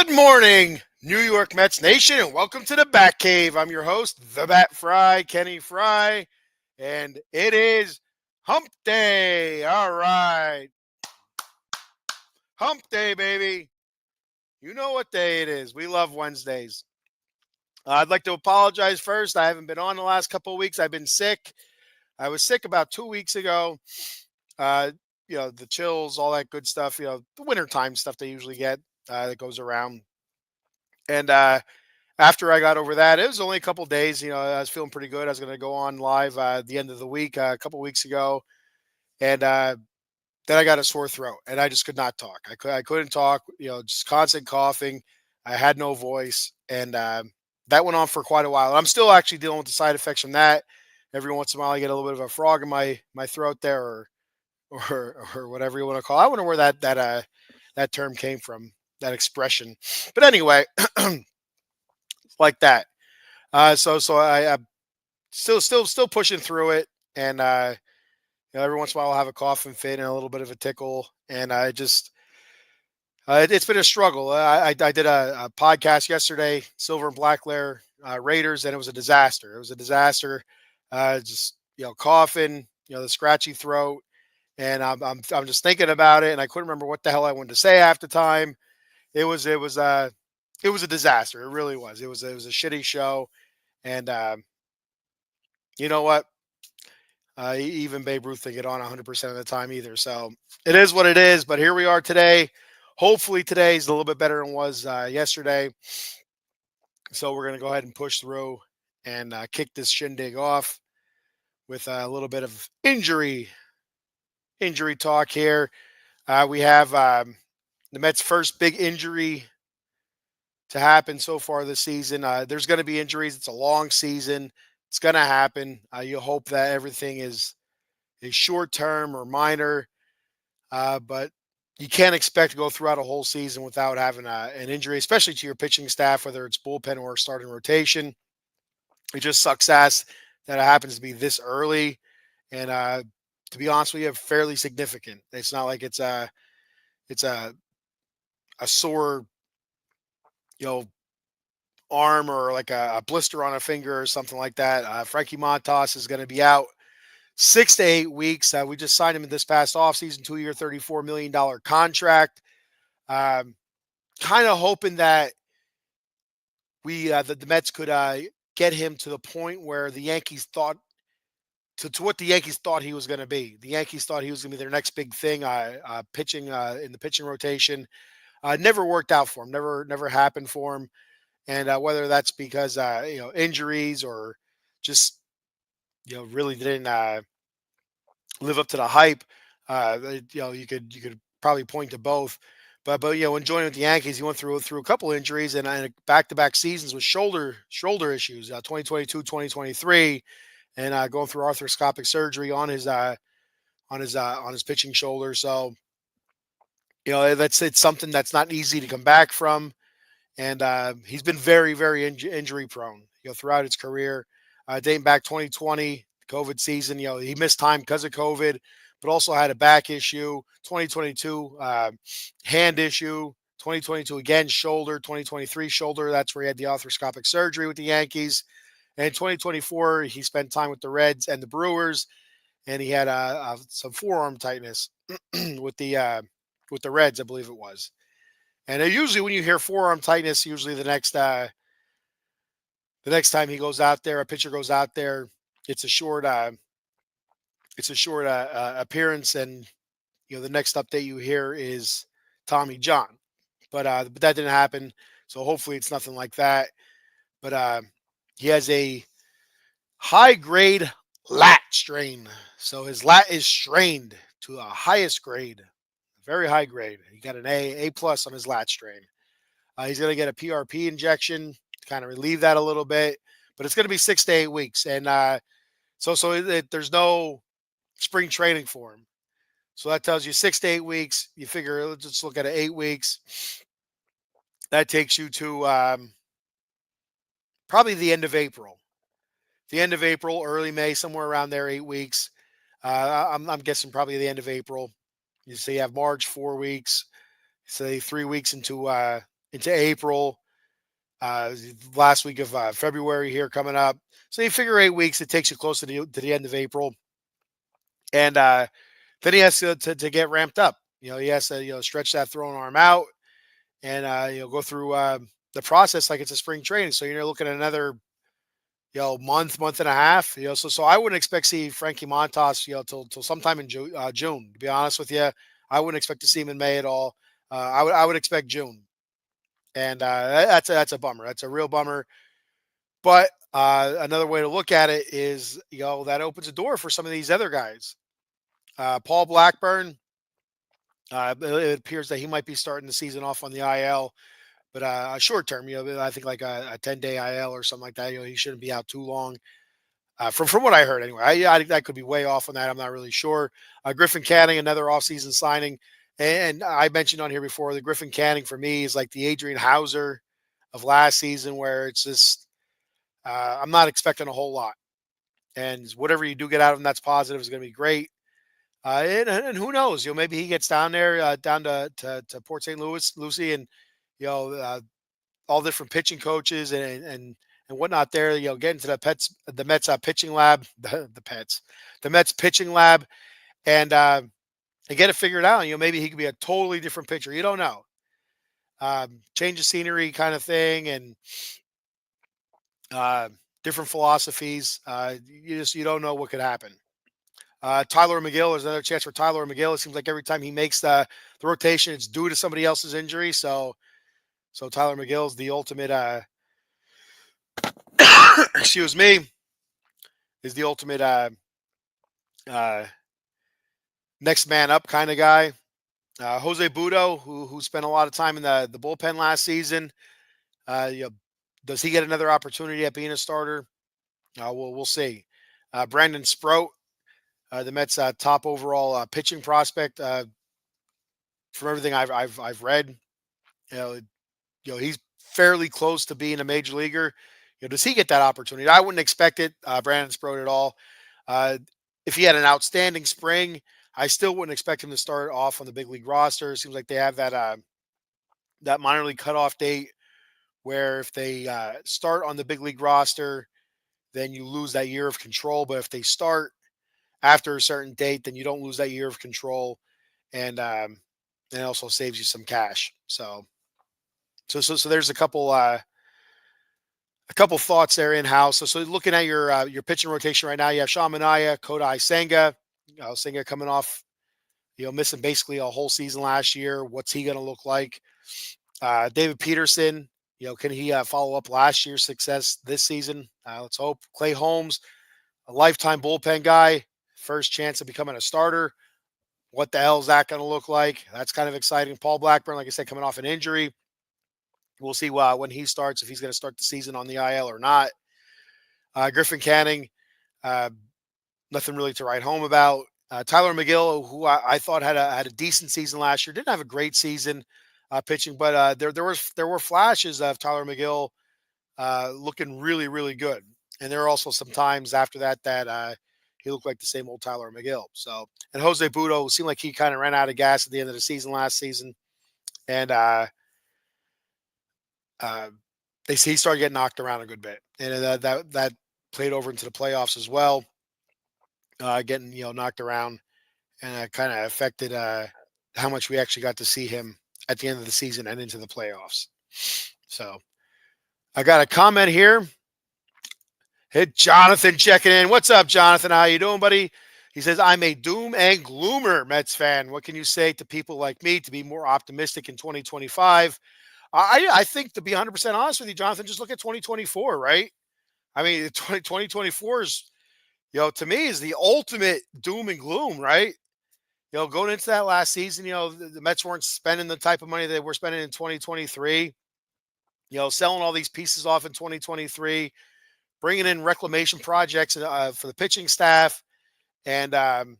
Good morning, New York Mets Nation, and welcome to the Bat Cave. I'm your host, the Bat Fry, Kenny Fry, and it is Hump Day. All right, Hump Day, baby. You know what day it is. We love Wednesdays. I'd like to apologize first. I haven't been on the last couple of weeks. I've been sick. I was sick about 2 weeks ago. Uh, the chills, all that good stuff. The wintertime stuff they usually get that goes around. And after I got over that, it was only a couple days. I was feeling pretty good. I was going to go on live at the end of the week a couple weeks ago, and then I got a sore throat, and I just could not talk. I couldn't talk. Just constant coughing. I had no voice, and that went on for quite a while. And I'm still actually dealing with the side effects from that. Every once in a while, I get a little bit of a frog in my throat there, or whatever you want to call it. I wonder where that term came from, that expression. But anyway, like that. So I'm still pushing through it, and every once in a while I'll have a coughing fit and a little bit of a tickle, and I just it's been a struggle. I did a podcast yesterday, Silver and Black Layer Raiders, and it was a disaster. It was a disaster. Just coughing, the scratchy throat, and I'm just thinking about it, and I couldn't remember what the hell I wanted to say half the time. It was a disaster. It really was. It was a shitty show. And you know what? Even Babe Ruth didn't get on 100% of the time either. So it is what it is. But here we are today. Hopefully today is a little bit better than it was yesterday. So we're going to go ahead and push through and kick this shindig off with a little bit of injury talk here. We have the Mets' first big injury to happen so far this season. There's going to be injuries. It's a long season. It's going to happen. You hope that everything is short term or minor, but you can't expect to go throughout a whole season without having an injury, especially to your pitching staff, whether it's bullpen or starting rotation. It just sucks ass that it happens to be this early, and to be honest with you, fairly significant. It's not like it's a sore, you know, arm or like a blister on a finger or something like that. Frankie Montas is going to be out 6 to 8 weeks. We just signed him in this past offseason, 2-year, $34 million contract. Um, kind of hoping that the Mets could get him to the point where the Yankees thought to what the Yankees thought he was going to be. The Yankees thought he was going to be their next big thing, pitching in the pitching rotation. Never worked out for him. Never happened for him. And whether that's because injuries or just really didn't live up to the hype, you could probably point to both. But when joining with the Yankees, he went through a couple injuries and back-to-back seasons with shoulder issues, 2022, 2023, and going through arthroscopic surgery on his pitching shoulder. So it's something that's not easy to come back from. And he's been very, very injury prone, throughout his career, dating back 2020 COVID season. He missed time because of COVID, but also had a back issue. 2022 hand issue. 2022 again shoulder. 2023 shoulder. That's where he had the arthroscopic surgery with the Yankees. And 2024 he spent time with the Reds and the Brewers, and he had some forearm tightness with the Reds, I believe it was. And usually when you hear forearm tightness, usually the next time he goes out there, a pitcher goes out there, it's a short appearance, and the next update you hear is Tommy John. But that didn't happen, so hopefully it's nothing like that. But he has a high grade lat strain, so his lat is strained to the highest grade, very high grade. He got an A plus on his lat strain. He's going to get a PRP injection to kind of relieve that a little bit, but it's going to be 6 to 8 weeks. And there's no spring training for him. So that tells you 6 to 8 weeks. You figure, let's just look at it, 8 weeks. That takes you to probably the end of April. Early May, somewhere around there, 8 weeks. I'm guessing probably the end of April. You say you have March, 4 weeks. Say 3 weeks into into April, last week of February here coming up. So you figure 8 weeks, it takes you close to the end of April. And then he has to get ramped up. He has to, stretch that throwing arm out and, go through the process like it's a spring training. So you're looking at another, month and a half. So I wouldn't expect to see Frankie Montas, till sometime in June. To be honest with you, I wouldn't expect to see him in May at all. I would expect June, and that's a bummer. That's a real bummer. But another way to look at it is, that opens a door for some of these other guys. Paul Blackburn, it appears that he might be starting the season off on the IL, but short term, I think like a 10-day IL or something like that. He shouldn't be out too long. From what I heard, anyway, I could be way off on that. I'm not really sure. Griffin Canning, another offseason signing, and I mentioned on here before, the Griffin Canning for me is like the Adrian Hauser of last season, where it's just I'm not expecting a whole lot, and whatever you do get out of him that's positive is going to be great. And who knows? Maybe he gets down there, down to Port St. Louis, Lucie, and you know, uh, all different pitching coaches and whatnot. There, get into the Mets pitching lab, the Mets pitching lab, and get it figured out. Maybe he could be a totally different pitcher. You don't know. Change of scenery kind of thing, and uh, different philosophies. You don't know what could happen. Tyler McGill, there's another chance for Tyler McGill. It seems like every time he makes the rotation, it's due to somebody else's injury. So Tyler McGill is the ultimate. Excuse me, is the ultimate uh, next man up kind of guy. Jose Budo, who spent a lot of time in the bullpen last season. You know, does he get another opportunity at being a starter? We'll see. Brandon Sprout, the Mets' top overall pitching prospect. From everything I've read, you know, he's fairly close to being a major leaguer. Does he get that opportunity? I wouldn't expect it, Brandon Sprout at all. Uh, if he had an outstanding spring, I still wouldn't expect him to start off on the big league roster. It seems like they have that minor league cutoff date where if they start on the big league roster, then you lose that year of control. But if they start after a certain date, then you don't lose that year of control, and it also saves you some cash. So there's a couple thoughts there in house. So looking at your pitching rotation right now, you have Sean Manaea, Kodai Senga. Senga coming off, missing basically a whole season last year. What's he going to look like? David Peterson, can he follow up last year's success this season? Let's hope. Clay Holmes, a lifetime bullpen guy, first chance of becoming a starter. What the hell is that going to look like? That's kind of exciting. Paul Blackburn, like I said, coming off an injury. We'll see when he starts, if he's going to start the season on the IL or not. Griffin Canning, uh, nothing really to write home about. Tyler McGill, who I thought had a decent season last year, didn't have a great season pitching, but there were flashes of Tyler McGill looking really, really good. And there are also some times after that he looked like the same old Tyler McGill. So, and Jose Budo seemed like he kind of ran out of gas at the end of the season last season, and uh, he started getting knocked around a good bit, and that played over into the playoffs as well. Getting knocked around, and it kind of affected how much we actually got to see him at the end of the season and into the playoffs. So I got a comment here. Hit Jonathan checking in. What's up, Jonathan? How you doing, buddy? He says, I'm a doom and gloomer Mets fan. What can you say to people like me to be more optimistic in 2025? I think, to be 100% honest with you, Jonathan, just look at 2024, right? I mean, 2024 is, to me, is the ultimate doom and gloom, right? Going into that last season, the Mets weren't spending the type of money they were spending in 2023. Selling all these pieces off in 2023, bringing in reclamation projects for the pitching staff, and and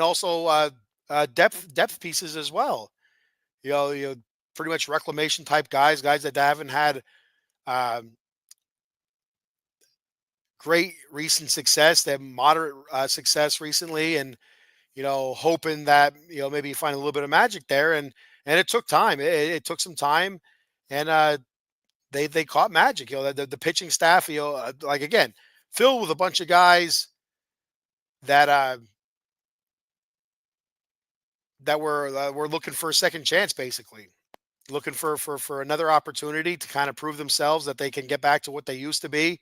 also depth pieces as well. Pretty much reclamation type guys that haven't had um, great recent success, that moderate success recently, and hoping that maybe you find a little bit of magic there, and and it took time. It took some time, and they caught magic. The pitching staff, like again, filled with a bunch of guys that were looking for a second chance, basically looking for another opportunity to kind of prove themselves that they can get back to what they used to be.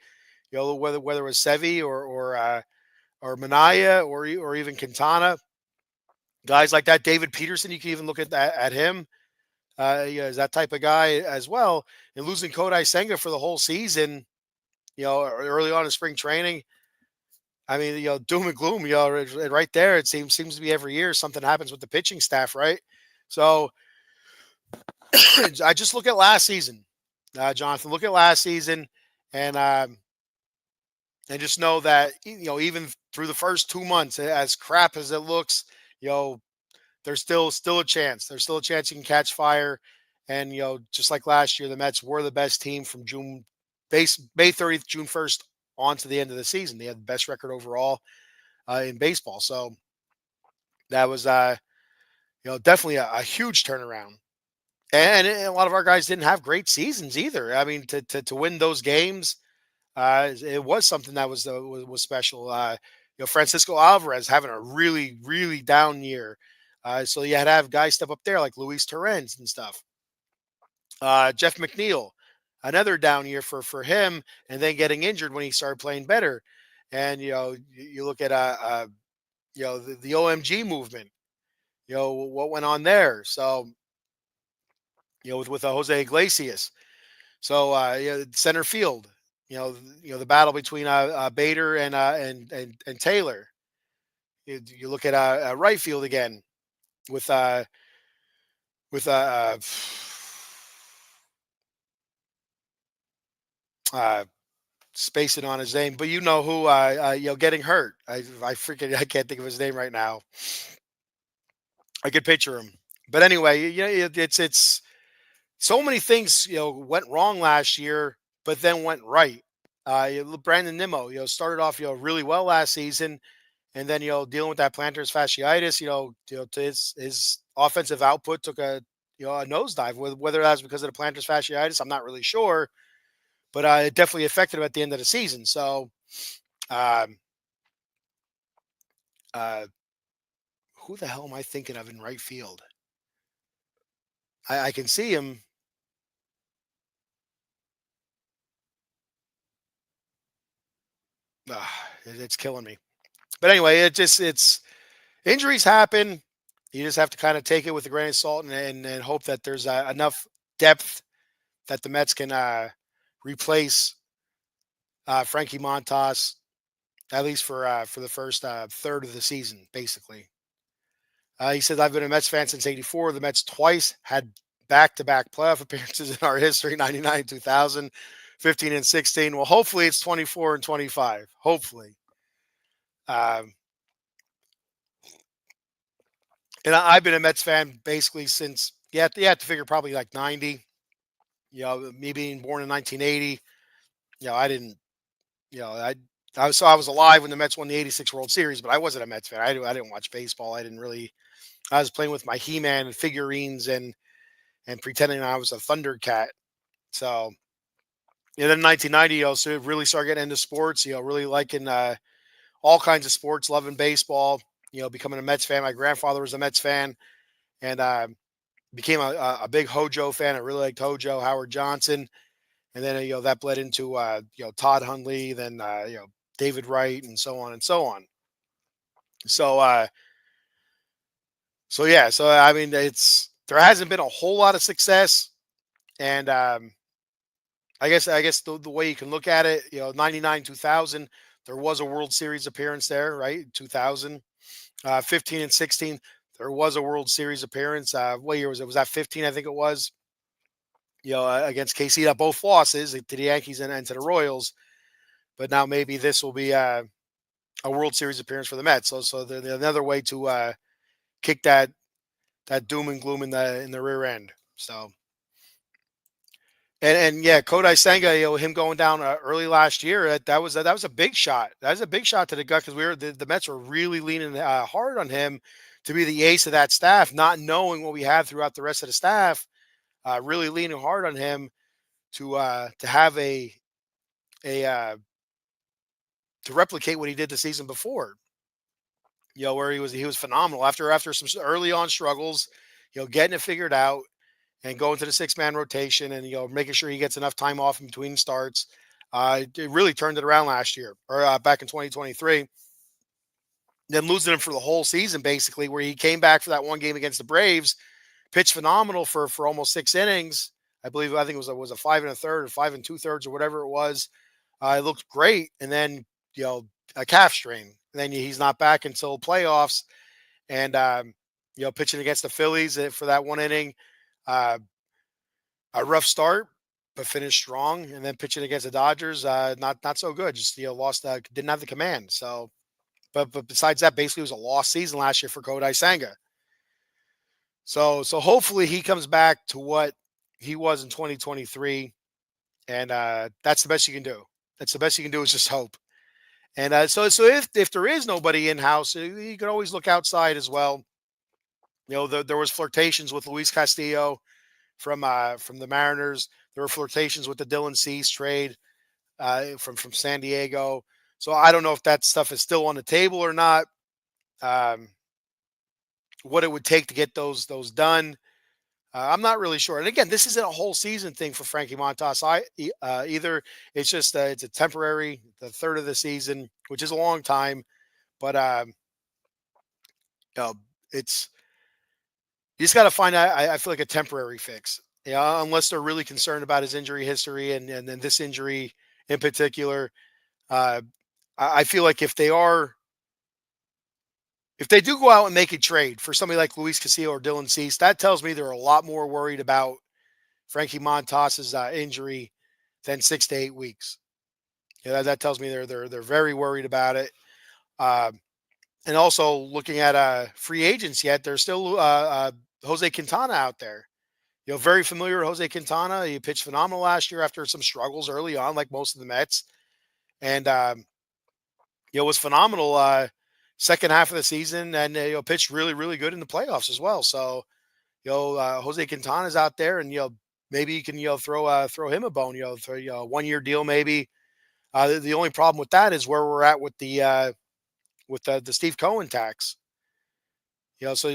Whether it was Sevi or Manaya or even Quintana, guys like that. David Peterson, you can even look at him. Yeah, is that type of guy as well. And losing Kodai Senga for the whole season, early on in spring training. I mean, doom and gloom, right there. It seems to be every year something happens with the pitching staff, right? So I just look at last season, Jonathan. Look at last season, and just know that even through the first 2 months, as crap as it looks, you know there's still a chance. There's still a chance you can catch fire, and just like last year, the Mets were the best team from May 30th, June 1st, on to the end of the season. They had the best record overall in baseball. So that was definitely a huge turnaround. And a lot of our guys didn't have great seasons either. I mean, to win those games, it was something that was special. Francisco Alvarez having a really really down year, so you had to have guys step up there like Luis Torrens and stuff. Jeff McNeil, another down year for him, and then getting injured when he started playing better. And you look at the OMG movement. What went on there. So with Jose Iglesias. So center field, the battle between Bader and Taylor. You look at right field again with with uh, uh, spacing on his name, but you know who getting hurt. I can't think of his name right now. I could picture him, but anyway, it's so many things went wrong last year, but then went right. Brandon Nimmo, started off really well last season, and then dealing with that plantar fasciitis, to his offensive output took a nosedive. Whether that's because of the plantar fasciitis, I'm not really sure, but it definitely affected him at the end of the season. So, um, uh, who the hell am I thinking of in right field? I can see him. It's killing me. But anyway, it's injuries happen. You just have to kind of take it with a grain of salt and hope that there's enough depth that the Mets can replace Frankie Montas, at least for the first third of the season, basically. He said, I've been a Mets fan since '84. The Mets twice had back-to-back playoff appearances in our history, 99 and 2000, 15 and 16. Well, hopefully it's 24 and 25. Hopefully. Um, and I've been a Mets fan basically since, you have to figure probably like 90. Me being born in 1980, I didn't, I was alive when the Mets won the '86 World Series, but I wasn't a Mets fan. I didn't watch baseball. I didn't really. I was playing with my He-Man figurines and pretending I was a Thundercat. So, then 1990, so really started getting into sports. Really liking all kinds of sports, loving baseball. Becoming a Mets fan. My grandfather was a Mets fan, and became a big Hojo fan. I really liked Hojo, Howard Johnson, and then that bled into Todd Hundley, then David Wright, and so on and so on. So yeah, so I mean, there hasn't been a whole lot of success, and I guess the way you can look at it, 99, 2000, there was a World Series appearance there, right? 2000, 15 and 16, there was a World Series appearance. What year was it? Was that 15? I think it was. Against KC, both losses to the Yankees and to the Royals. But now maybe this will be a World Series appearance for the Mets. So another way to kick that doom and gloom in the rear end. So and yeah, Kodai Senga, him going down early last year, that was a big shot. That was a big shot to the gut because the Mets were really leaning hard on him to be the ace of that staff, not knowing what we had throughout the rest of the staff, really leaning hard on him to have a to replicate what he did the season before. Where he was phenomenal after some early on struggles, getting it figured out and going to the 6-man rotation and making sure he gets enough time off in between starts. It really turned it around last year or back in 2023. Then losing him for the whole season, basically, where he came back for that one game against the Braves, pitched phenomenal for almost 6 innings. I think it was a 5 1/3 or 5 2/3 or whatever it was. It looked great, and then a calf strain. And then he's not back until playoffs, and pitching against the Phillies for that 1 inning, uh, a rough start, but finished strong, and then pitching against the Dodgers, not so good. Just lost, didn't have the command. So, but besides that, basically it was a lost season last year for Kodai Senga. So hopefully he comes back to what he was in 2023, and that's the best you can do. That's the best you can do is just hope. And so if there is nobody in house, you could always look outside as well. There was flirtations with Luis Castillo from the Mariners. There were flirtations with the Dylan Cease trade from San Diego. So I don't know if that stuff is still on the table or not. Um, what it would take to get those done, I'm not really sure. And again, this isn't a whole season thing for Frankie Montas either. It's just it's a temporary, the third of the season, which is a long time, but you know, it's you just got to find I feel like a temporary fix. Unless they're really concerned about his injury history and then this injury in particular. Uh, I feel like if they do go out and make a trade for somebody like Luis Castillo or Dylan Cease, that tells me they're a lot more worried about Frankie Montas's injury than 6 to 8 weeks. That tells me they're very worried about it. Um, and also looking at free agents yet, there's still Jose Quintana out there. Very familiar with Jose Quintana. He pitched phenomenal last year after some struggles early on, like most of the Mets, and was phenomenal second half of the season, and pitched really really good in the playoffs as well. So Jose Quintana's out there, and maybe you can throw him a bone. Throw 1 year deal maybe. The only problem with that is where we're at with the Steve Cohen tax. So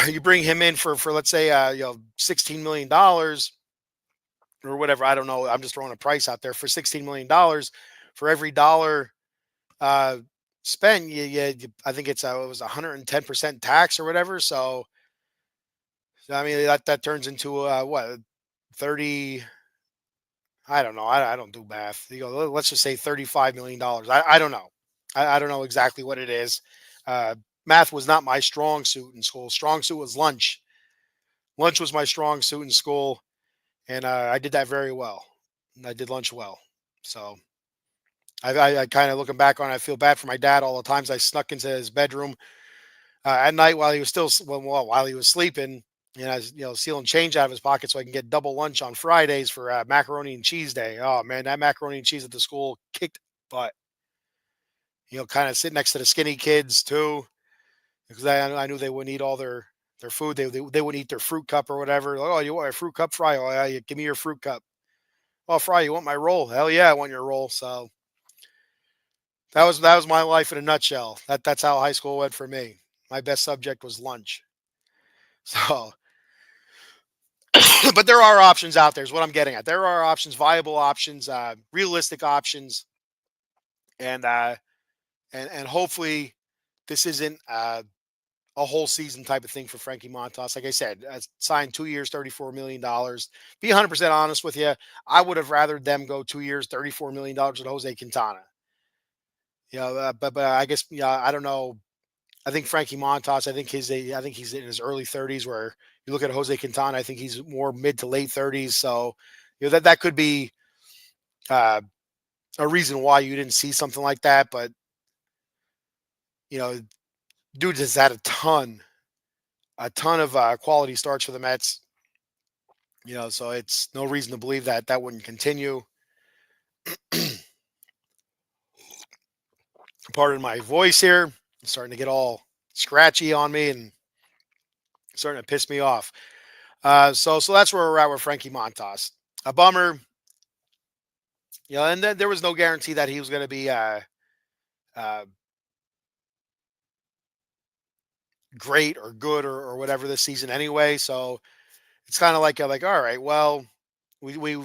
you bring him in for let's say $16 million or whatever. I don't know. I'm just throwing a price out there for $16 million. For every dollar spent, I think it was 110% tax or whatever. So I mean that turns into what 30. I don't know. I don't do math. Let's just say $35 million. I don't know. I don't know exactly what it is. Uh, Math was not my strong suit in school. Strong suit was lunch. Lunch was my strong suit in school, and I did that very well. I did lunch well. So I kind of looking back on it, I feel bad for my dad all the times I snuck into his bedroom at night while he was while he was sleeping. And I was, stealing change out of his pocket so I can get double lunch on Fridays for macaroni and cheese day. Oh man, that macaroni and cheese at the school kicked butt. Kind of sit next to the skinny kids too, because I knew they wouldn't eat all their food. They wouldn't eat their fruit cup or whatever. Like, oh, you want a fruit cup, Fry? Oh, yeah, give me your fruit cup. Oh, Fry, you want my roll? Hell yeah, I want your roll. So that was my life in a nutshell. That's how high school went for me. My best subject was lunch. So, but there are options out there. Is what I'm getting at. There are options, viable options, realistic options, and and hopefully this isn't a whole season type of thing for Frankie Montas. Like I said, signed 2 years, $34 million. Be 100% honest with you, I would have rather them go 2 years, $34 million with Jose Quintana. But I guess I don't know. I think Frankie Montas. I think he's in his early 30s. Where you look at Jose Quintana, I think he's more mid to late 30s. So that could be uh, a reason why you didn't see something like that. But you know, dude has had a ton of quality starts for the Mets. So it's no reason to believe that wouldn't continue. Pardon my voice here. It's starting to get all scratchy on me and starting to piss me off. So that's where we're at with Frankie Montas. A bummer, and then there was no guarantee that he was going to be uh, great or good or whatever this season anyway. So it's kind of like all right, well, we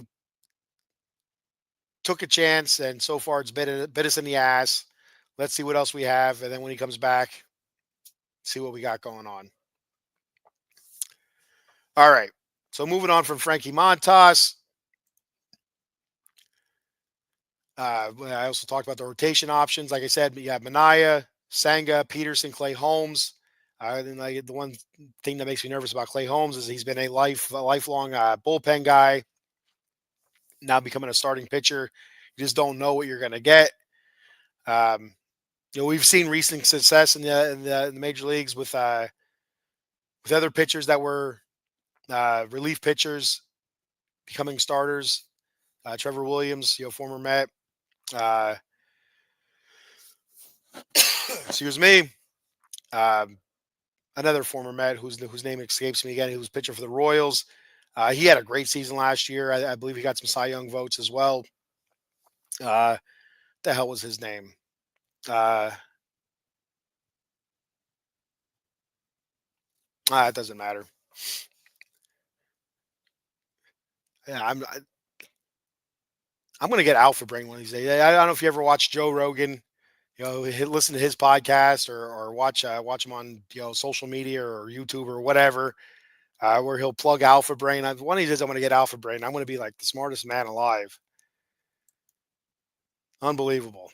took a chance, and so far it's bit us in the ass. Let's see what else we have, and then when he comes back, see what we got going on. All right. So moving on from Frankie Montas, I also talked about the rotation options. Like I said, you have Manaya, Senga, Peterson, Clay Holmes. Then like, the one thing that makes me nervous about Clay Holmes is he's been a lifelong bullpen guy. Now becoming a starting pitcher, you just don't know what you're going to get. Um, we've seen recent success in the major leagues with other pitchers that were relief pitchers becoming starters. Trevor Williams, former Met. Uh, excuse me. Um, Another former Met whose name escapes me again. He was pitcher for the Royals. He had a great season last year. I believe he got some Cy Young votes as well. The hell was his name? Uh, it doesn't matter. Yeah, I'm going to get alpha brain one of these days. I don't know if you ever watched Joe Rogan. Listen to his podcast or watch him on social media or YouTube or whatever, where he'll plug Alpha Brain. One of these days, I'm going to get Alpha Brain. I'm going to be like the smartest man alive. Unbelievable.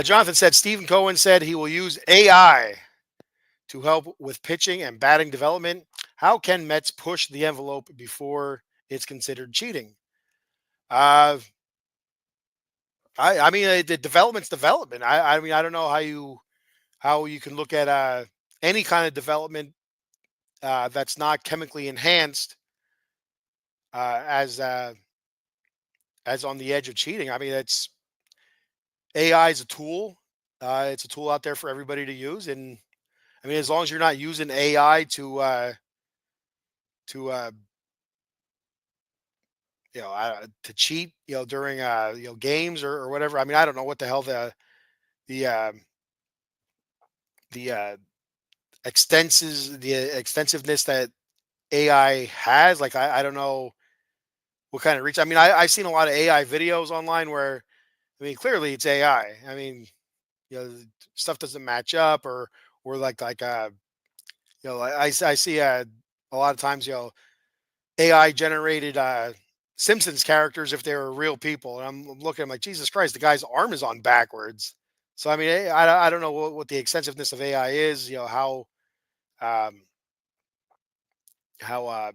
Jonathan said Stephen Cohen said he will use AI to help with pitching and batting development. How can Mets push the envelope before it's considered cheating? Uh, I mean, the development's development. I mean, I don't know how you can look at any kind of development that's not chemically enhanced uh, as uh, as on the edge of cheating. I mean, it's AI is a tool. It's a tool out there for everybody to use, and I mean, as long as you're not using AI to to cheat, during games or whatever. I mean, I don't know what the hell the the extensiveness that AI has. Like, I don't know what kind of reach. I mean, I've seen a lot of AI videos online where, I mean, clearly it's AI. I mean, stuff doesn't match up, or I see a lot of times, AI generated Simpsons characters if they were real people, and I'm looking, I'm like, Jesus Christ, the guy's arm is on backwards. So I mean, I don't know what the extensiveness of AI is. Um, how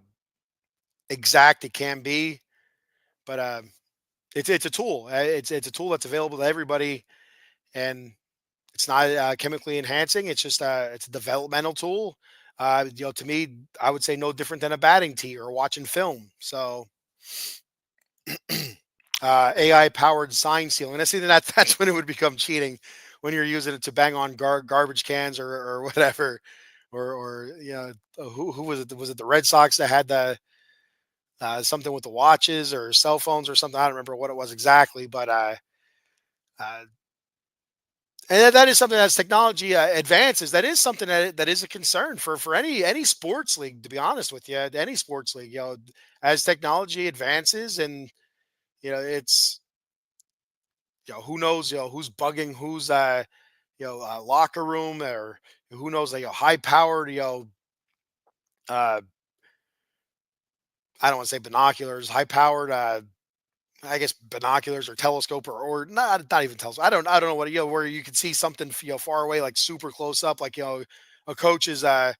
exact it can be, but it's a tool. It's a tool that's available to everybody, and it's not chemically enhancing. It's just it's a developmental tool. To me, I would say no different than a batting tee or watching film. So AI powered sign stealing. I see that's when it would become cheating, when you're using it to bang on garbage cans or whatever, or who was it? Was it the Red Sox that had the something with the watches or cell phones or something? I don't remember what it was exactly, but uh, and that is something, as technology advances. That is something that is a concern for any sports league. To be honest with you, any sports league, as technology advances, and it's who knows, who's bugging who's locker room, or who knows, high powered, uh I don't want to say binoculars, high powered, I guess binoculars or telescope, or not even telescope. I don't know what, where you can see something far away, like super close up, like a coach is you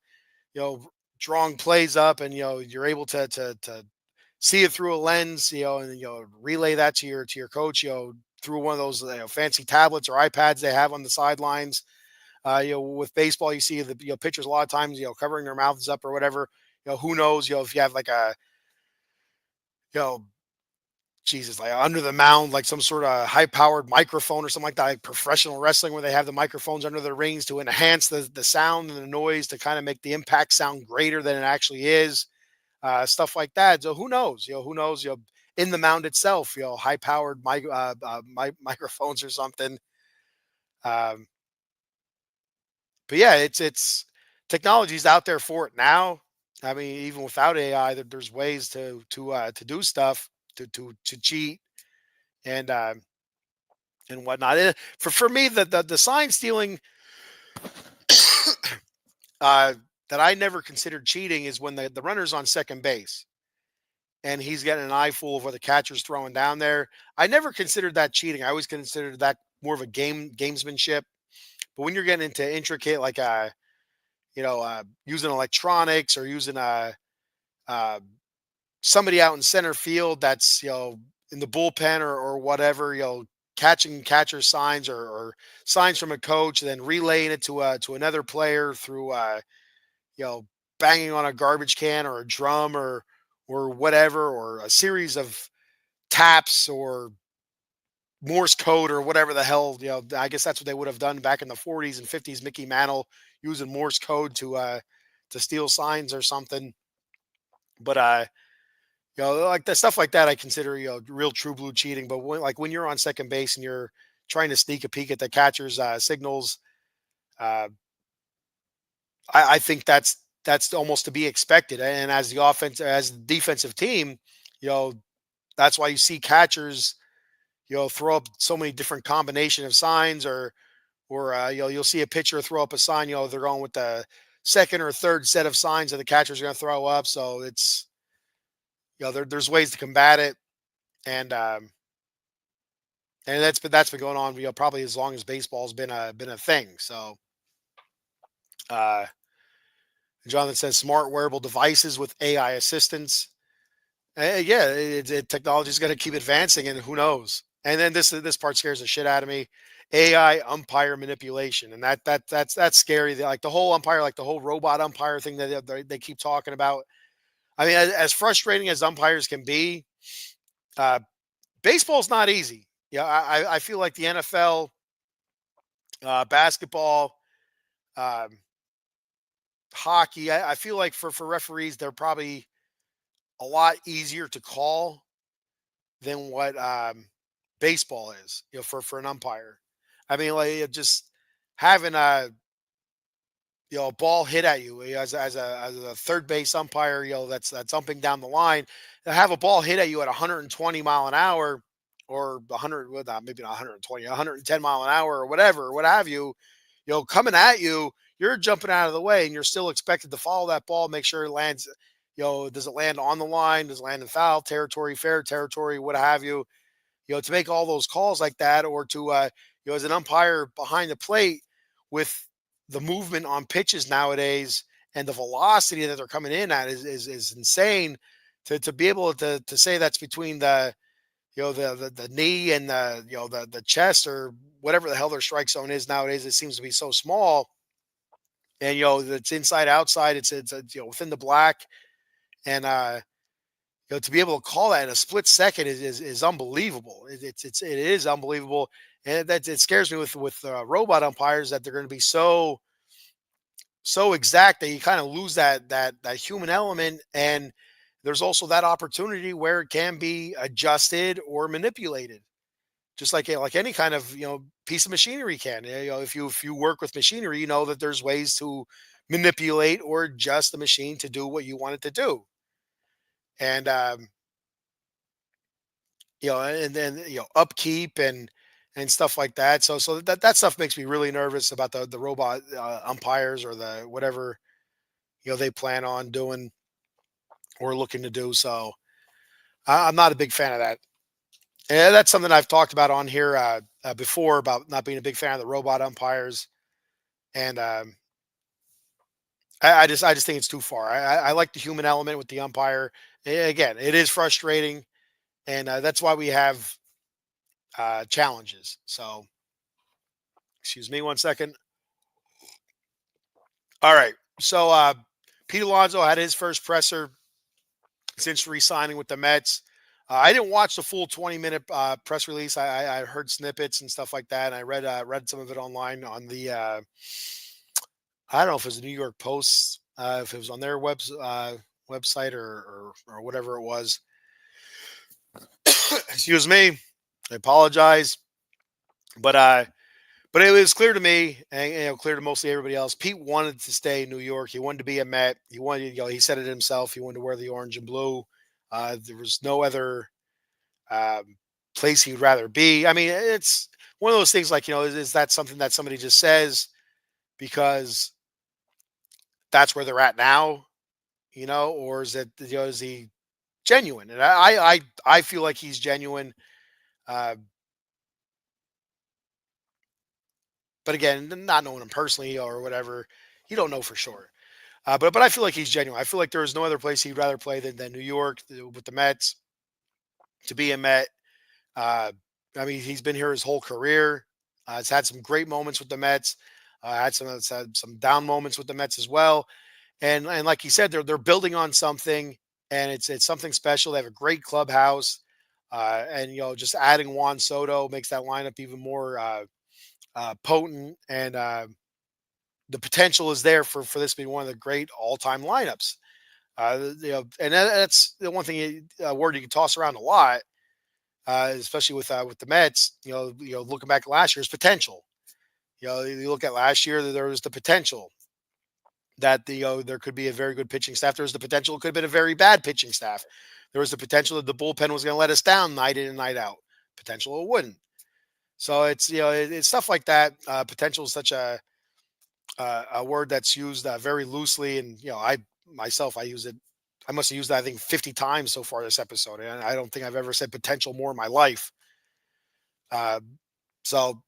know drawing plays up, and you're able to see it through a lens, and relay that to your coach, through one of those fancy tablets or iPads they have on the sidelines. With baseball, you see the pitchers a lot of times, covering their mouths up or whatever. Who knows, if you have like a you know Jesus, like under the mound, like some sort of high powered microphone or something like that, like professional wrestling where they have the microphones under the rings to enhance the sound and the noise to kind of make the impact sound greater than it actually is. Stuff like that. So who knows? Who knows? In the mound itself, high powered microphones or something. Um, but yeah, it's technology's out there for it now. I mean, even without AI, there's ways to do stuff to cheat and and whatnot. For me, the sign stealing uh, that I never considered cheating is when the runner's on second base and he's getting an eyeful of what the catcher's throwing down there. I never considered that cheating. I always considered that more of a gamesmanship. But when you're getting into intricate, like using electronics or using uh, somebody out in center field that's in the bullpen or whatever, catching catcher signs or signs from a coach, and then relaying it to another player through you know banging on a garbage can or a drum or whatever, or a series of taps or Morse code or whatever the hell. I guess that's what they would have done back in the 40s and 50s. Mickey Mantle using Morse code to steal signs or something. But like the stuff like that, I consider real true blue cheating. But when you're on second base and you're trying to sneak a peek at the catcher's signals, uh, I think that's almost to be expected. And as the defensive team, you know, that's why you see catchers, throw up so many different combination of signs, or you'll see a pitcher throw up a sign. They're going with the second or third set of signs that the catcher's going to throw up. So it's there's ways to combat it, and that's been going on, probably as long as baseball's been a thing. So uh, Jonathan says smart wearable devices with AI assistance. Yeah, technology is going to keep advancing, and who knows? And then this part scares the shit out of me. AI umpire manipulation, and that's scary. Like the whole umpire, like the whole robot umpire thing that they keep talking about. I mean, as frustrating as umpires can be, uh, baseball's not easy. Yeah, I feel like the NFL, basketball, um, hockey. I feel like for referees, they're probably a lot easier to call than what baseball is. For an umpire. I mean, like just having a ball hit at you, as a third base umpire, that's umping down the line, to have a ball hit at you at 120 mile an hour, or 100, well, maybe not 120, 110 mile an hour, or whatever, what have you, coming at you, you're jumping out of the way, and you're still expected to follow that ball, make sure it lands. Does it land on the line? Does it land in foul territory, fair territory, what have you? To make all those calls like that, or to as an umpire behind the plate, with the movement on pitches nowadays and the velocity that they're coming in at is insane. To be able to say that's between the knee and the chest, or whatever the hell their strike zone is nowadays, it seems to be so small. And it's inside outside, it's within the black. And to be able to call that in a split second is unbelievable. It is unbelievable, and that it scares me with robot umpires, that they're going to be so exact that you kind of lose that human element. And there's also that opportunity where it can be adjusted or manipulated, just like any kind of piece of machinery can. If you work with machinery, you know that there's ways to manipulate or adjust the machine to do what you want it to do. And and then upkeep and stuff like that. So that stuff makes me really nervous about the robot umpires, or the whatever they plan on doing or looking to do. So I'm not a big fan of that. And that's something I've talked about on here before, about not being a big fan of the robot umpires. And I just think it's too far. I like the human element with the umpire. Again, it is frustrating, and that's why we have challenges. So excuse me one second. All right. So Pete Alonso had his first presser since re-signing with the Mets. I didn't watch the full 20-minute press release. I heard snippets and stuff like that, and I read some of it online on the I don't know if it was the New York Post, if it was on their website or whatever it was. Excuse me. I apologize, but it was clear to me, and clear to mostly everybody else. Pete wanted to stay in New York. He wanted to be a Met. He wanted, he said it himself. He wanted to wear the orange and blue. There was no other um, place he'd rather be. I mean, it's one of those things like, is that something that somebody just says because that's where they're at now, or is it, is he genuine? And I feel like he's genuine. Uh, but again, not knowing him personally or whatever, you don't know for sure. But I feel like he's genuine. I feel like there is no other place he'd rather play than New York with the Mets, to be a Met. Uh, I mean, he's been here his whole career. He's had some great moments with the Mets. Had some down moments with the Mets as well. And like you said, they're building on something, and it's something special. They have a great clubhouse, and just adding Juan Soto makes that lineup even more potent, and the potential is there for this to be one of the great all time lineups. And that's the one thing, word you can toss around a lot, especially with the Mets. Looking back at last year's potential. You look at last year, there was the potential that there could be a very good pitching staff. There was the potential it could have been a very bad pitching staff. There was the potential that the bullpen was going to let us down night in and night out. Potential it wouldn't. So it's it's stuff like that. Potential is such a word that's used very loosely, and I myself I use it. I must have used that I think 50 times so far this episode, and I don't think I've ever said potential more in my life. Uh, so,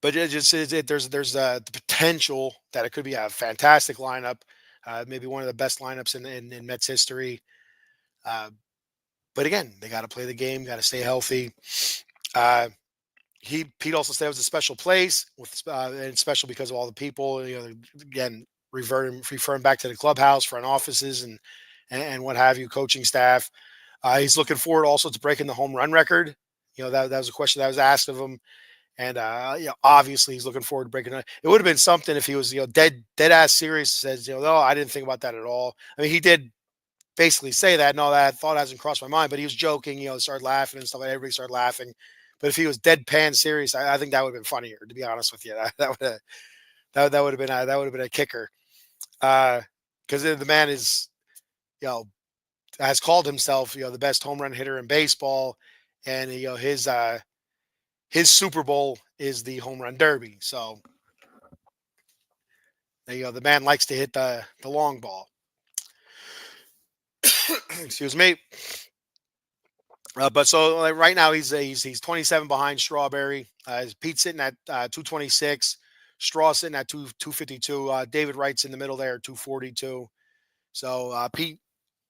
but there's the potential that it could be a fantastic lineup, maybe one of the best lineups in Mets history. Uh, but again, they got to play the game, got to stay healthy. Uh, Pete also said it was a special place and special because of all the people. Again, referring back to the clubhouse, front offices, and what have you, coaching staff. He's looking forward also to breaking the home run record. That was a question that was asked of him, and obviously he's looking forward to breaking it. It would have been something if he was dead ass serious. Says no, I didn't think about that at all. I mean, he did basically say that. No, that thought hasn't crossed my mind, but he was joking. Started laughing and stuff. Like everybody started laughing. But if he was deadpan serious, I think that would have been funnier. To be honest with you, that would have that would have been a kicker. Because the man is you know has called himself the best home run hitter in baseball, and his Super Bowl is the home run derby. So the man likes to hit the long ball. Excuse me. But so like, right now he's 27 behind Strawberry. Pete's sitting at 226. Straw sitting at 252. David Wright's in the middle there, 242. So Pete,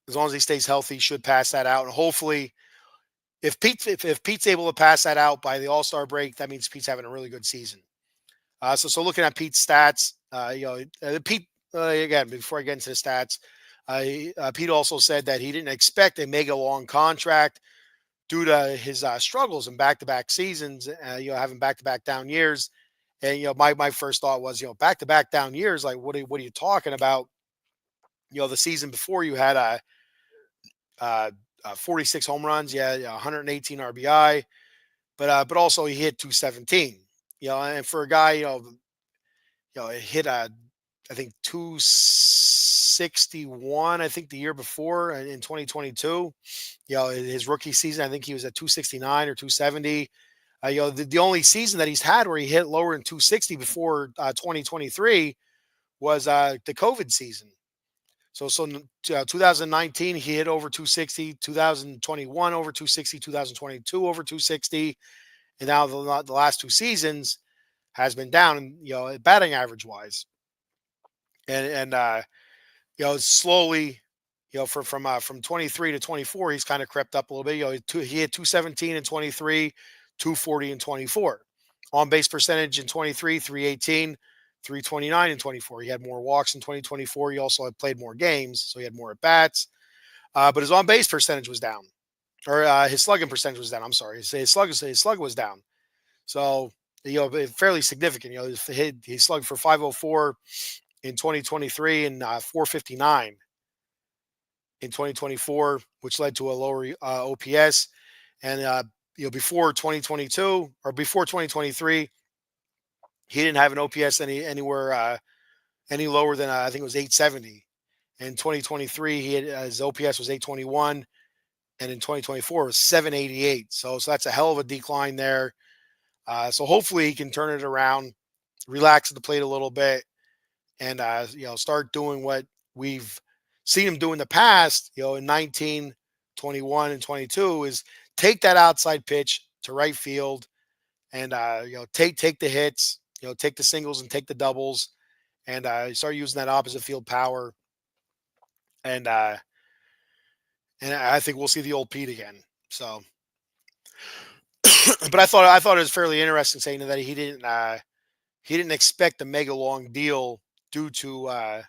as long as he stays healthy, should pass that out. And hopefully, if Pete's able to pass that out by the All-Star break, that means Pete's having a really good season. So looking at Pete's stats, Pete again before I get into the stats, Pete also said that he didn't expect a mega long contract due to his struggles in back-to-back seasons, having back-to-back down years. And my first thought was, back-to-back down years, like what are you talking about? The season before you had 46 home runs, 118 RBI, but also he hit 217. And for a guy, hit I think 261. I think the year before in 2022, his rookie season, I think he was at 269 or 270. The only season that he's had where he hit lower than 260 before 2023 was the COVID season. So 2019 he hit over 260, 2021 over 260, 2022 over 260, and now the last two seasons has been down, batting average wise, and slowly, from 23 to 24, he's kind of crept up a little bit. He had 217 in 23, 240 in 24. On base percentage in 23, 318, 329 in 24. He had more walks in 2024. He also had played more games, so he had more at bats. But his on base percentage was down. or his slugging percentage was down. I'm sorry, his slug was down. So fairly significant. He slugged for 504 in 2023 and 459 in 2024, which led to a lower OPS. And before 2022 or before 2023, he didn't have an OPS anywhere any lower than I think it was 870. In 2023, his OPS was 821, and in 2024 it was 788. So that's a hell of a decline there. So hopefully he can turn it around, relax at the plate a little bit, and start doing what we've seen him do in the past. In 19, 21, and 22 is take that outside pitch to right field, and take the hits, take the singles and take the doubles, and start using that opposite field power, and I think we'll see the old Pete again. So, but I thought it was fairly interesting saying that he didn't expect a mega long deal due to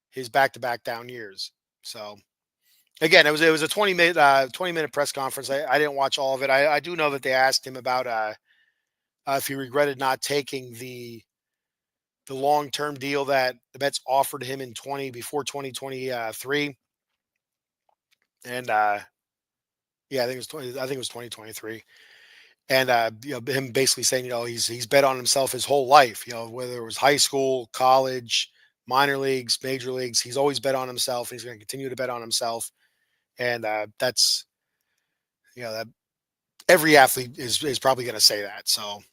his back to back down years. So again, it was a 20-minute press conference. I didn't watch all of it. I do know that they asked him about if he regretted not taking the long term deal that the Mets offered him in 2023, and yeah, I think it was 2023. And him basically saying, he's bet on himself his whole life. Whether it was high school, college, minor leagues, major leagues, he's always bet on himself. And he's going to continue to bet on himself, and that's that every athlete is probably going to say that. So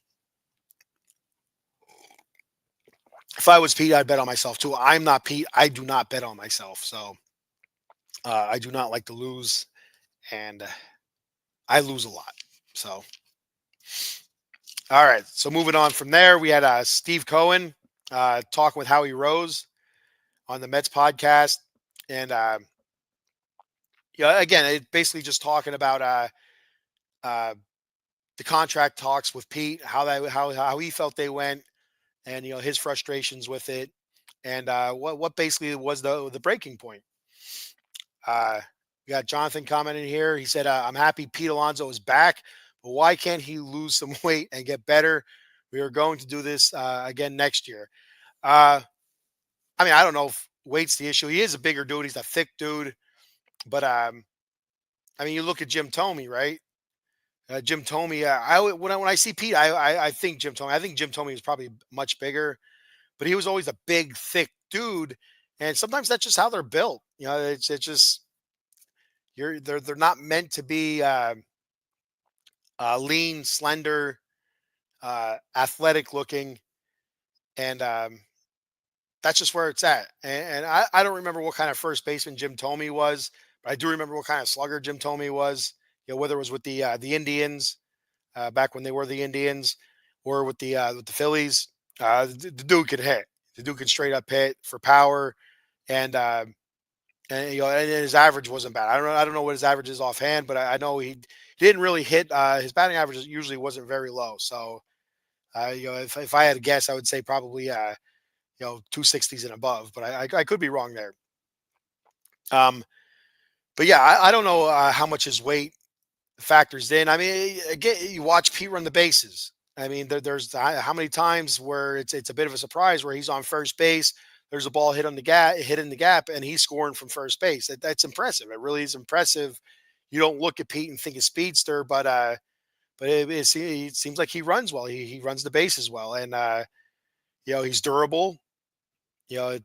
if I was Pete, I'd bet on myself too. I'm not Pete. I do not bet on myself. So I do not like to lose, and I lose a lot. So all right. So moving on from there, we had Steve Cohen talking with Howie Rose on the Mets podcast, and again, it basically just talking about uh, the contract talks with Pete, how he felt they went, and his frustrations with it, and what basically was the breaking point. We got Jonathan commenting here. He said, "I'm happy Pete Alonso is back, but why can't he lose some weight and get better? We are going to do this again next year." Uh, I mean, I don't know if weight's the issue. He is a bigger dude. He's a thick dude, but I mean, you look at Jim Thome, right? Jim Thome. When I see Pete, I think Jim Thome. I think Jim Thome is probably much bigger, but he was always a big, thick dude, and sometimes that's just how they're built. It's just they're not meant to be lean, slender, athletic looking, and that's just where it's at. And I don't remember what kind of first baseman Jim Thome was, but I do remember what kind of slugger Jim Thome was. Whether it was with the Indians back when they were the Indians, or with the Phillies, the dude could hit. The dude could straight up hit for power, and and his average wasn't bad. I don't know what his average is offhand, but I know he didn't really hit. His batting average usually wasn't very low. So if I had to guess, I would say probably 260s and above, but I could be wrong there. Um, but yeah, I don't know how much his weight factors in. I mean, again, you watch Pete run the bases. I mean, there's how many times where it's a bit of a surprise where he's on first base. There's a ball hit in the gap, and he's scoring from first base. That's impressive. It really is impressive. You don't look at Pete and think of speedster, but it seems like he runs well. He runs the bases well, and he's durable. You know,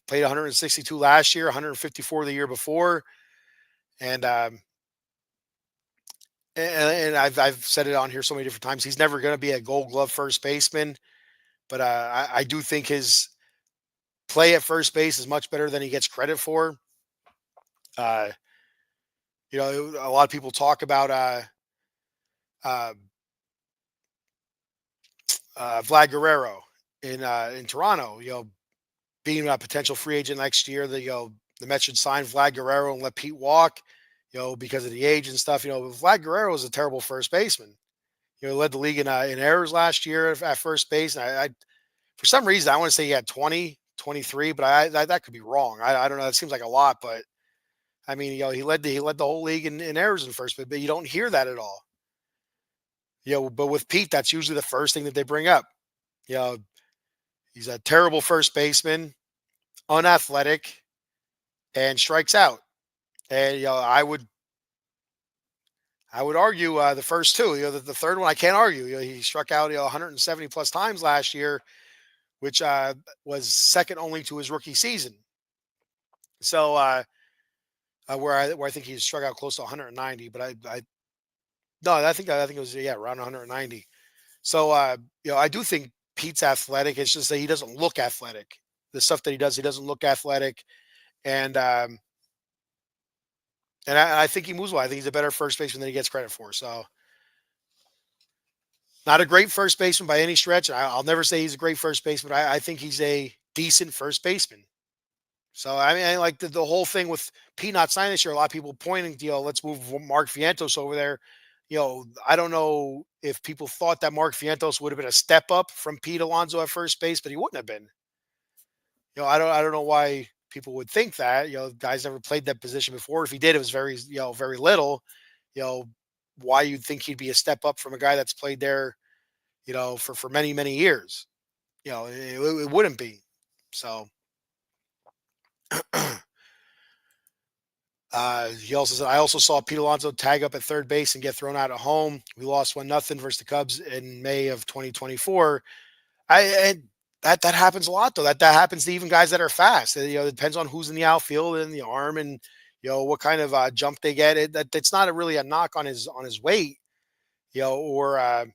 played 162 last year, 154 the year before, and I've said it on here so many different times. He's never going to be a Gold Glove first baseman, but I do think his play at first base is much better than he gets credit for. Uh, a lot of people talk about uh, Vlad Guerrero in Toronto. Being a potential free agent next year, the Mets should sign Vlad Guerrero and let Pete walk. Because of the age and stuff. Vlad Guerrero is a terrible first baseman. Led the league in errors last year at first base. And I for some reason, I want to say he had 20, 23, but that could be wrong. I don't know. It seems like a lot, but I mean, he led the whole league in errors in first, but you don't hear that at all. But with Pete, that's usually the first thing that they bring up. You know, he's a terrible first baseman, unathletic, and strikes out. And I would argue the first two. The third one I can't argue. He struck out 170 plus times last year, which was second only to his rookie season. So where I think he struck out close to 190, but I no, I think it was around 190. So I do think Pete's athletic. It's just that he doesn't look athletic. The stuff that he doesn't look athletic, and I think he moves well. I think he's a better first baseman than he gets credit for. So not a great first baseman by any stretch. I'll never say he's a great first baseman. I think he's a decent first baseman. So I mean, I like the whole thing with Pete not signing this year. A lot of people pointing, let's move Mark Vientos over there. I don't know if people thought that Mark Vientos would have been a step up from Pete Alonso at first base, but he wouldn't have been. I don't know why people would think that. Guys never played that position before. If he did, it was very, very little. You know, why you'd think he'd be a step up from a guy that's played there, for many, many years. It wouldn't be. So he also said, I also saw Pete Alonso tag up at third base and get thrown out at home. We lost 1-0 versus the Cubs in May of 2024. And that happens a lot though. That happens to even guys that are fast. It depends on who's in the outfield and the arm and what kind of jump they get. It's not really a knock on his weight, or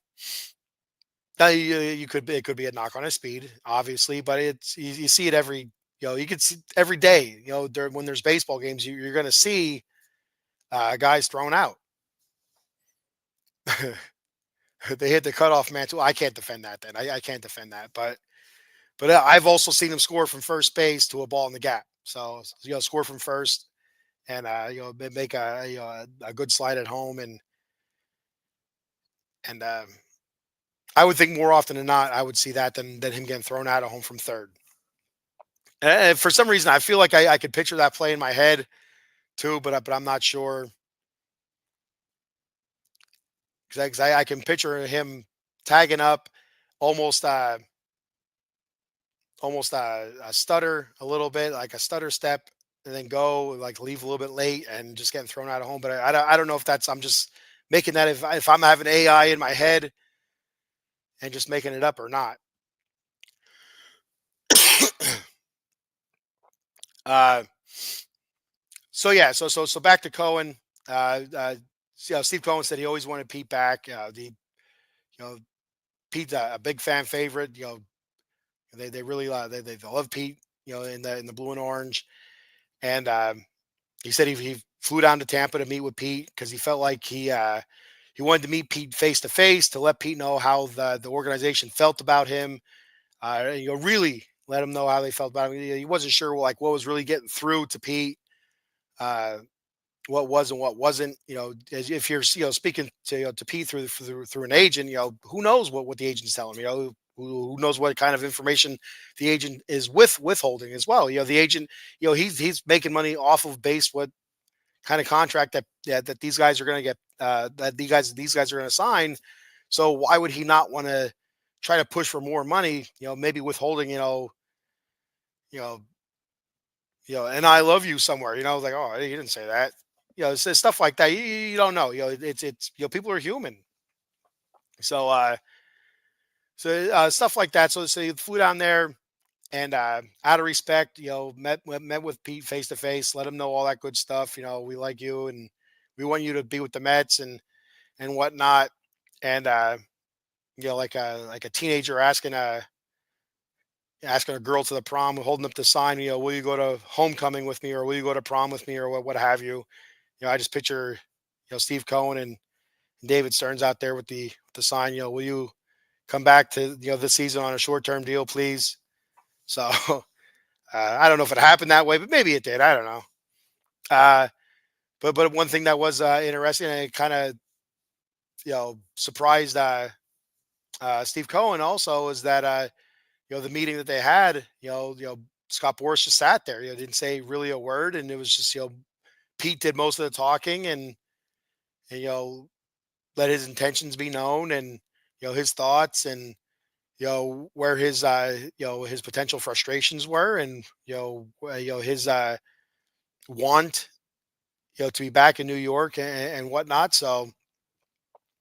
now you could it could be a knock on his speed, obviously, but you see it every you could see every day. When there's baseball games, you're going to see guys thrown out. They hit the cutoff man too. I can't defend that. Then I can't defend that. But I've also seen him score from first base to a ball in the gap. So score from first and make a good slide at home and I would think more often than not I would see that than him getting thrown out at home from third. And for some reason I feel like I could picture that play in my head too, but I'm not sure because I can picture him tagging up almost a stutter a little bit, like a stutter step, and then go like leave a little bit late and just getting thrown out of home. But I don't know if that's I'm just making that if I'm having AI in my head and just making it up or not. uh, so yeah, so back to Cohen. Steve Cohen said he always wanted Pete back. You know Pete's a big fan favorite. They really they love Pete. In the blue and orange, and he said he flew down to Tampa to meet with Pete because he felt like he wanted to meet Pete face to face to let Pete know how the organization felt about him. Really let him know how they felt about him. He wasn't sure like what was really getting through to Pete, uh, what was and what wasn't. If you're speaking to Pete through an agent, who knows what the agent's telling him. Who knows what kind of information the agent is withholding as well. The agent, he's making money off of base what kind of contract that these guys are going to get that these guys are going to sign. So why would he not want to try to push for more money? Maybe withholding you know and I love you somewhere. Like, oh, he didn't say that. It's stuff like that. You don't know. It's people are human. So stuff like that. So you flew down there and out of respect, met with Pete face to face, let him know all that good stuff. We like you and we want you to be with the Mets and whatnot. And like a teenager asking a girl to the prom, holding up the sign, will you go to homecoming with me or will you go to prom with me or what have you? I just picture Steve Cohen and David Stearns out there with the sign. Will you come back to this season on a short term deal, please? So I don't know if it happened that way, but maybe it did. I don't know. Uh, but one thing that was interesting and it kind of surprised Steve Cohen also is that the meeting that they had, Scott Boras just sat there, didn't say really a word, and it was just Pete did most of the talking and let his intentions be known and his thoughts and where his potential frustrations were and his want to be back in New York and whatnot. So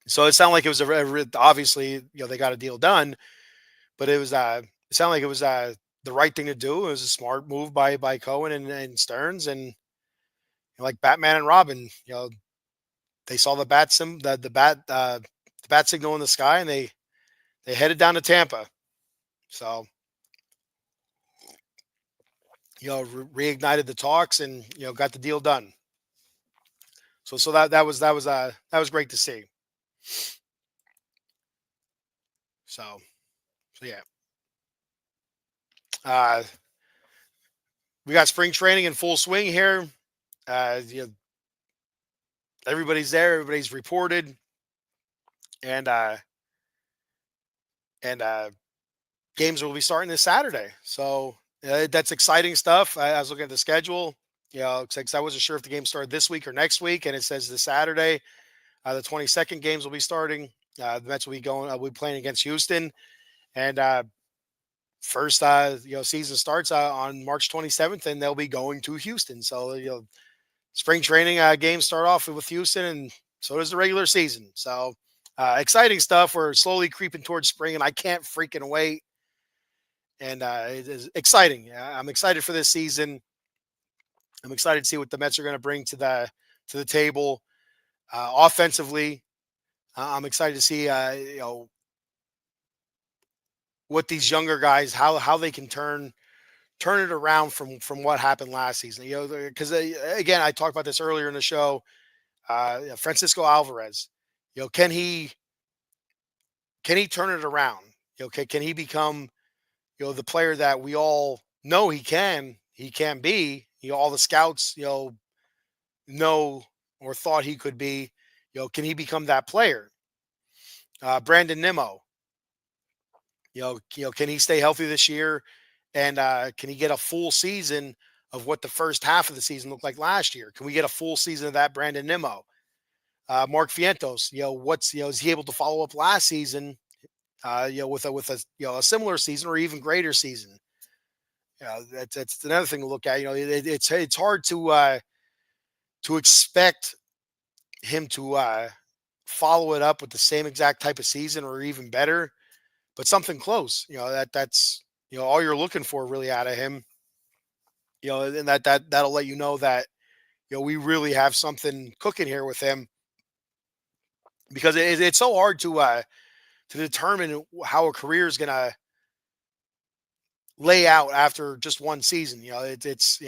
it sounded like it was obviously they got a deal done, but it sounded like it was the right thing to do. It was a smart move by Cohen and Stearns and like Batman and Robin. They saw the bat signal in the sky and they headed down to Tampa. So reignited the talks and got the deal done. So that was great to see. So yeah. Uh, we got spring training in full swing here. Uh, you know, everybody's there. Everybody's reported, and uh, and games will be starting this Saturday. So that's exciting stuff. I was looking at the schedule. 'Cause I wasn't sure if the game started this week or next week, and it says this Saturday. The 22nd games will be starting. The Mets will be going. We'll be playing against Houston, and first season starts on March 27th, and they'll be going to Houston. So spring training games start off with Houston, and so does the regular season. So exciting stuff. We're slowly creeping towards spring, and I can't freaking wait. And it is exciting. I'm excited for this season. I'm excited to see what the Mets are going to bring to the table offensively. I'm excited to see what these younger guys how they can turn it around from what happened last season. Because again, I talked about this earlier in the show. Francisco Alvarez, can he turn it around? Can he become the player that we all know he can be? All the scouts know or thought he could be. Can he become that player? Brandon Nimmo, can he stay healthy this year? And can he get a full season of what the first half of the season looked like last year? Can we get a full season of that Brandon Nimmo? Mark Vientos, is he able to follow up last season? With a a similar season or even greater season. That's another thing to look at. It's hard to expect him to follow it up with the same exact type of season or even better, but something close. That's all you're looking for really out of him. And that'll let you know that we really have something cooking here with him because it's so hard to determine how a career is gonna lay out after just one season. It's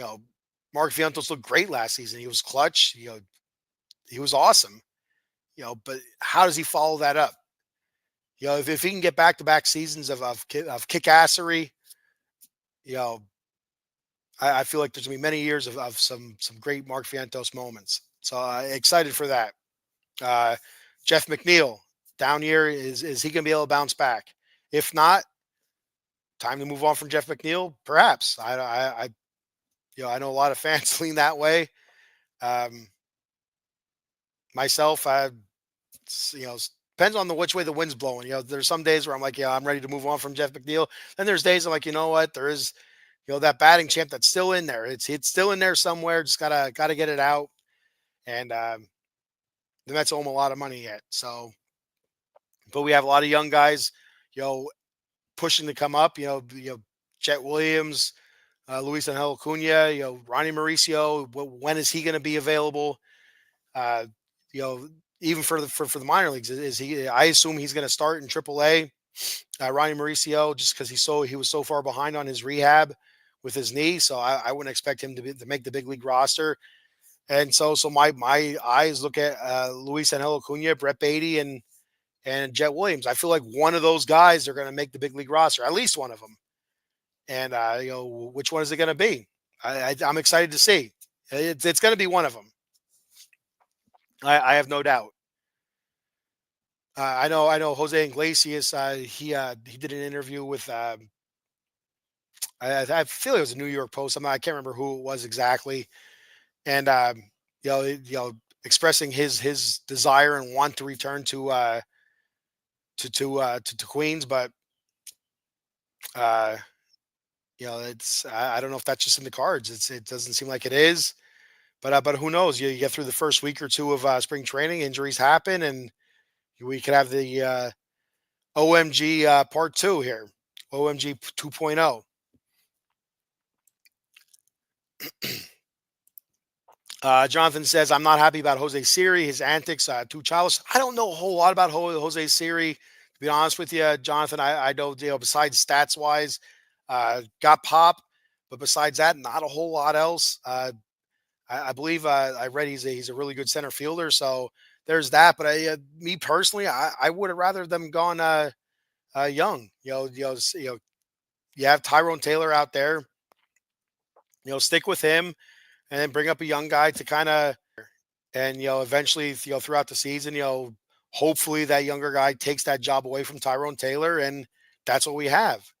Mark Vientos looked great last season. He was clutch. He was awesome. But how does he follow that up? If he can get back to back seasons of kickassery, you know, I feel like there's gonna be many years of some great Mark Vientos moments. So excited for that. Uh, Jeff McNeil down here is he gonna be able to bounce back? If not, time to move on from Jeff McNeil. Perhaps I know a lot of fans lean that way. Um, myself, depends on which way the wind's blowing. There's some days where I'm like, yeah, I'm ready to move on from Jeff McNeil. Then there's days I'm like, you know what, there is that batting champ that's still in there. It's still in there somewhere. Just gotta get it out. And the Mets owe him a lot of money yet. So, but we have a lot of young guys, you know, pushing to come up. Chet Williams, Luis Angel Acuna, Ronnie Mauricio. When is he going to be available? Uh, you know, even for the minor leagues, is he? I assume he's going to start in AAA. Ronnie Mauricio, just because he was so far behind on his rehab with his knee, so I wouldn't expect him to make the big league roster. And so my eyes look at Luis Angel Acuna, Brett Beatty, and Jet Williams. I feel like one of those guys are going to make the big league roster, at least one of them. And which one is it going to be? I'm excited to see. It's going to be one of them. I have no doubt. I know. Jose Iglesias. He did an interview with. I feel it was a New York Post. I can't remember who it was exactly. And expressing his desire and want to return to Queens, but uh, it's I don't know if that's just in the cards. It doesn't seem like it is, but who knows? You get through the first week or two of spring training, injuries happen, and we could have the OMG part two here, OMG 2.0. Jonathan says, I'm not happy about Jose Siri, his antics, too childish. I don't know a whole lot about Jose Siri, to be honest with you, Jonathan. I know, besides stats wise, got pop, but besides that, not a whole lot else. I believe I read he's a really good center fielder, so there's that. But me personally, I would have rather them gone young. You have Tyrone Taylor out there. Stick with him, and then bring up a young guy to kind of, and eventually, throughout the season, hopefully that younger guy takes that job away from Tyrone Taylor, and that's what we have.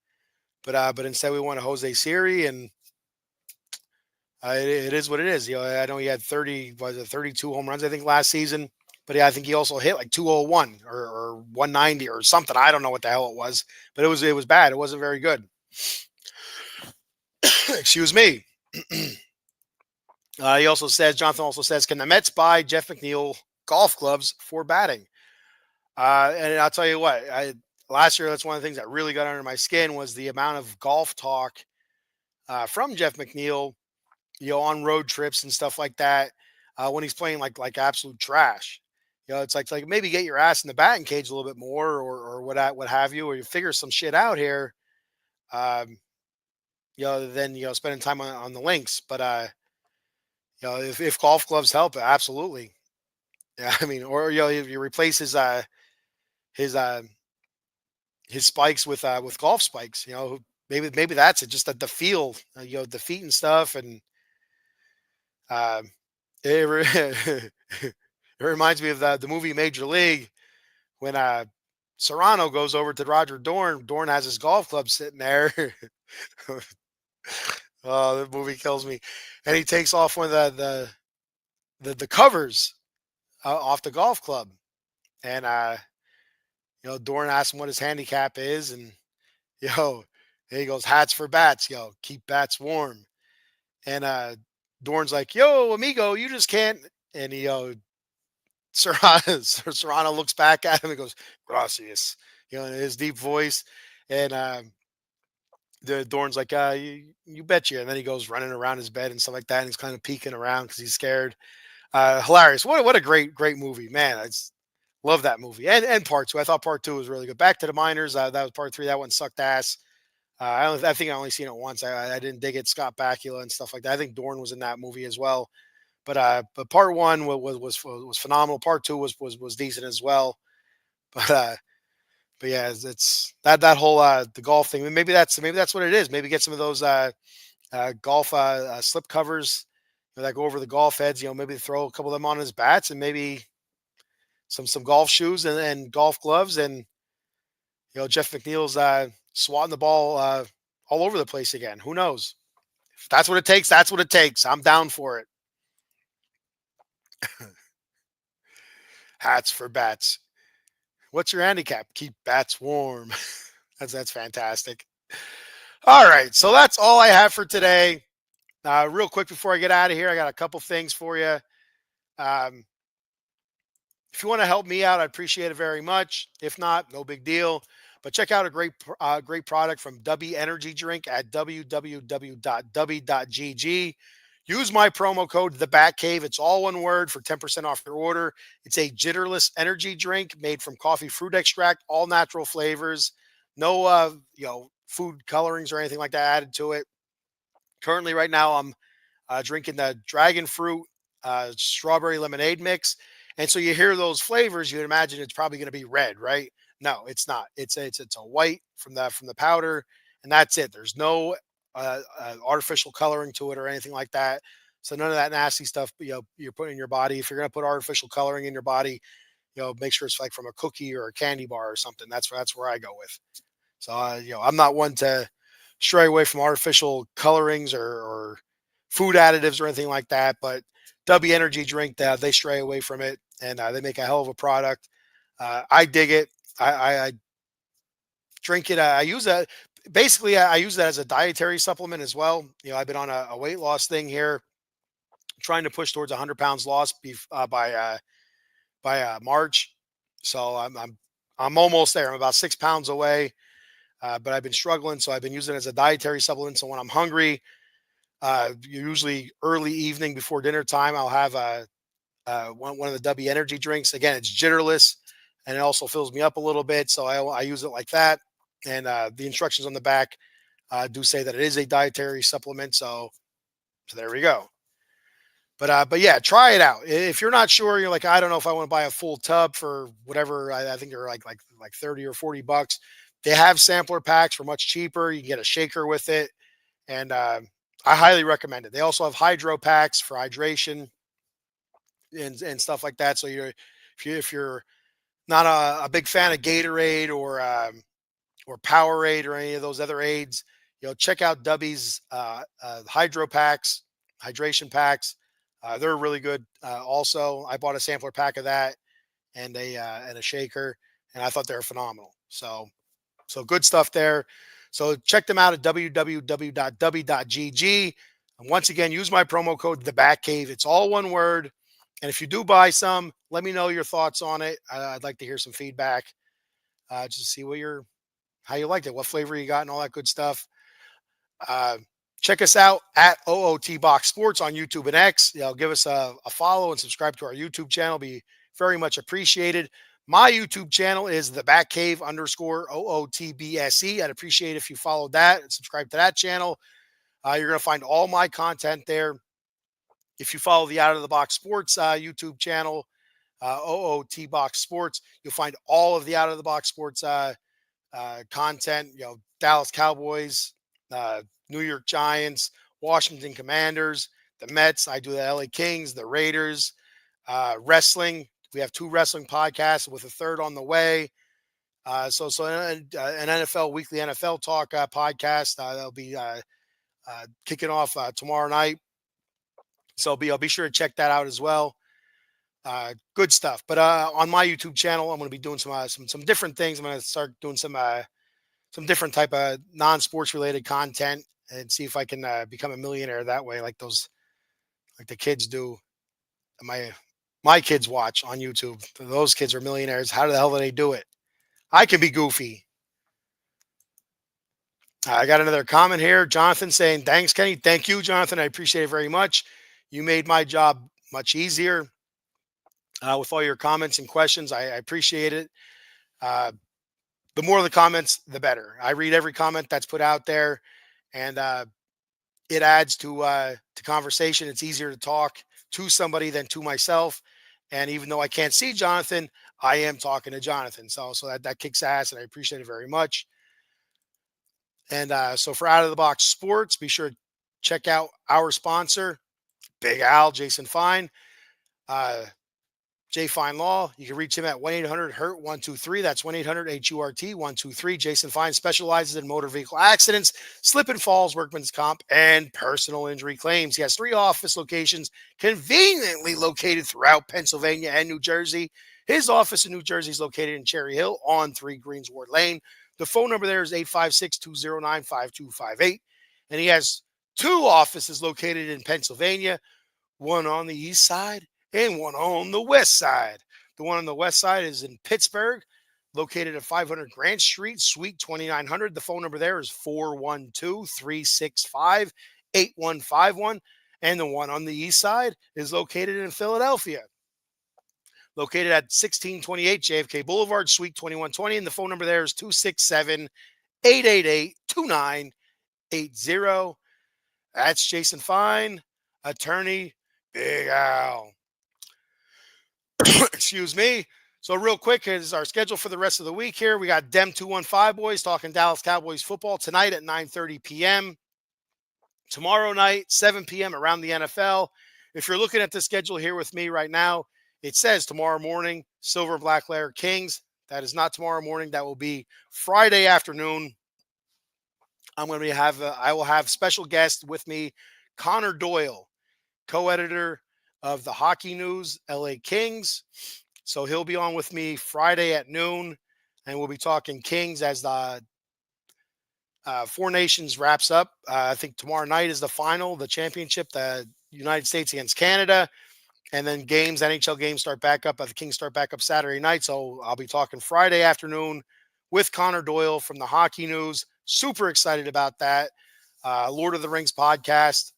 But instead we want a Jose Siri, and it is what it is. I know he had 32 home runs I think last season, but yeah, I think he also hit like 201 or 190 or something. I don't know what the hell it was, but it was bad. It wasn't very good. Excuse me. Jonathan also says, can the Mets buy Jeff McNeil golf gloves for batting? And I'll tell you what, last year, that's one of the things that really got under my skin was the amount of golf talk from Jeff McNeil, on road trips and stuff like that, when he's playing like absolute trash. It's like maybe get your ass in the batting cage a little bit more, or what have you, or you figure some shit out here. Um, than spending time on the links. But if golf gloves help, absolutely. Yeah, I mean, or if you replace his his spikes with golf spikes. Maybe that's it. Just the feel, the feet and stuff, and um, it reminds me of the movie Major League when Serrano goes over to Roger Dorn. Dorn has his golf club sitting there. Oh, the movie kills me, and he takes off one of the covers off the golf club, and Dorn asks him what his handicap is, and yo, and he goes, hats for bats, keep bats warm. And Dorn's like, yo, amigo, you just can't. And Serrano looks back at him and goes, gracias, in his deep voice. And the Dorn's like, you betcha. And then he goes running around his bed and stuff like that. And he's kind of peeking around because he's scared. Hilarious. What a great movie, man. I just love that movie. And part two. I thought part two was really good. Back to the Minors. That was part three. That one sucked ass. I think I only seen it once. I didn't dig it. Scott Bakula and stuff like that. I think Dorn was in that movie as well. But part one was phenomenal. Part two was decent as well. But uh, but yeah, it's that whole the golf thing. Maybe that's what it is. Maybe get some of those golf slip covers that go over the golf heads. Maybe throw a couple of them on his bats, and maybe some golf shoes and golf gloves, and Jeff McNeil's swatting the ball all over the place again. Who knows? If that's what it takes, that's what it takes. I'm down for it. Hats for bats. What's your handicap? Keep bats warm. That's fantastic. All right, so that's all I have for today. Real quick before I get out of here, I got a couple things for you. Um, if you want to help me out, I appreciate it very much. If not, no big deal. But check out a great product from Dubby Energy Drink at www.dubby.gg. Use my promo code The Batcave. It's all one word for 10% off your order. It's a jitterless energy drink made from coffee fruit extract, all natural flavors, no food colorings or anything like that added to it. Currently, right now, I'm drinking the dragon fruit strawberry lemonade mix. And so you hear those flavors, you'd imagine it's probably going to be red, right? No, it's not. It's a white from the powder, and that's it. There's no artificial coloring to it or anything like that. So none of that nasty stuff you're putting in your body. If you're going to put artificial coloring in your body, make sure it's like from a cookie or a candy bar or something. That's where I go with. So I'm not one to stray away from artificial colorings or food additives or anything like that, but W Energy drink, that they stray away from it, and they make a hell of a product. I dig it. I drink it. I use that. Basically, I use that as a dietary supplement as well. I've been on a weight loss thing here, trying to push towards 100 pounds lost by March. So I'm almost there. I'm about 6 pounds away, but I've been struggling. So I've been using it as a dietary supplement. So when I'm hungry, usually early evening before dinner time, I'll have one of the W Energy drinks. Again, it's jitterless, and it also fills me up a little bit. So I use it like that. And the instructions on the back do say that it is a dietary supplement. So there we go. But yeah, try it out. If you're not sure, you're like, I don't know if I want to buy a full tub for whatever. I think they're like 30 or 40 bucks. They have sampler packs for much cheaper. You can get a shaker with it, and I highly recommend it. They also have hydro packs for hydration and stuff like that. So if you're not a big fan of Gatorade or Powerade or any of those other aids, check out Dubby's hydro packs, hydration packs. They're really good. Also, I bought a sampler pack of that and a shaker, and I thought they were phenomenal. So good stuff there. So check them out at www.w.gg. And once again, use my promo code The Batcave. It's all one word. And if you do buy some, let me know your thoughts on it. I'd like to hear some feedback. Just to see how you liked it, what flavor you got, and all that good stuff. Uh, Check us out at OOT Box Sports on YouTube and X. Give us a follow and subscribe to our YouTube channel. Be very much appreciated. My YouTube channel is the Batcave _OOTBSE. I'd appreciate if you followed that and subscribe to that channel. You're going to find all my content there. If you follow the Out of the Box Sports YouTube channel, OOT Box Sports, you'll find all of the Out of the Box Sports content. Dallas Cowboys, New York Giants, Washington Commanders, the Mets. I do the LA Kings, the Raiders, wrestling. We have 2 wrestling podcasts with a third on the way. So an NFL weekly NFL talk podcast that'll be kicking off tomorrow night. So be sure to check that out as well. Good stuff. But on my YouTube channel, I'm going to be doing some different things. I'm going to start doing some different type of non-sports related content and see if I can become a millionaire that way, like the kids do. My kids watch on YouTube. Those kids are millionaires. How the hell do they do it? I can be goofy. I got another comment here. Jonathan saying, thanks, Kenny. Thank you, Jonathan. I appreciate it very much. You made my job much easier with all your comments and questions. I appreciate it. The more the comments, the better. I read every comment that's put out there, and it adds to conversation. It's easier to talk to somebody than to myself. And even though I can't see Jonathan, I am talking to Jonathan. So that kicks ass, and I appreciate it very much. And so for Out of the Box Sports, be sure to check out our sponsor, Big Al, Jason Fine. Jay Fine Law. You can reach him at 1-800-HURT-123. That's 1-800-HURT-123. Jason Fine specializes in motor vehicle accidents, slip and falls, workman's comp, and personal injury claims. He has 3 office locations conveniently located throughout Pennsylvania and New Jersey. His office in New Jersey is located in Cherry Hill on 3 Greensward Lane. The phone number there is 856-209-5258. And he has 2 offices located in Pennsylvania, one on the east side and one on the west side. The one on the west side is in Pittsburgh, located at 500 Grant Street, Suite 2900. The phone number there is 412-365-8151. And the one on the east side is located in Philadelphia, located at 1628 JFK Boulevard, Suite 2120. And the phone number there is 267-888-2980. That's Jason Fine, attorney Big Al. Excuse me. So real quick, is our schedule for the rest of the week here. We got Dem 215 boys talking Dallas Cowboys football tonight at 9:30 p.m. Tomorrow night, 7 p.m. around the NFL. If you're looking at the schedule here with me right now, it says tomorrow morning, Silver and Black Lair Kings. That is not tomorrow morning. That will be Friday afternoon. I will have special guest with me, Connor Doyle, co-editor of the hockey news, LA Kings. So he'll be on with me Friday at noon, and we'll be talking Kings as the Four Nations wraps up. I think tomorrow night is the final, the championship, the United States against Canada. And then games, NHL games start back up. The Kings start back up Saturday night. So I'll be talking Friday afternoon with Connor Doyle from the Hockey News. Super excited about that. Lord of the Rings podcast.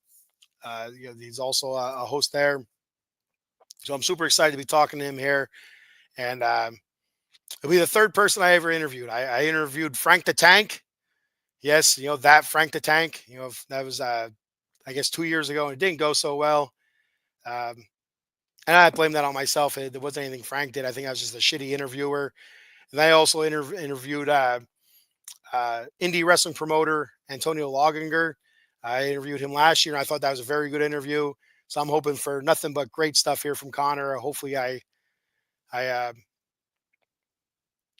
He's also a host there. So I'm super excited to be talking to him here. And he'll be the third person I ever interviewed. I interviewed Frank the Tank. Yes, that Frank the Tank. That was, I guess, 2 years ago, and it didn't go so well. Um, And I blame that on myself. There wasn't anything Frank did. I think I was just a shitty interviewer. And I also interviewed indie wrestling promoter Antonio Loginger. I interviewed him last year, and I thought that was a very good interview. So I'm hoping for nothing but great stuff here from Connor. Hopefully, I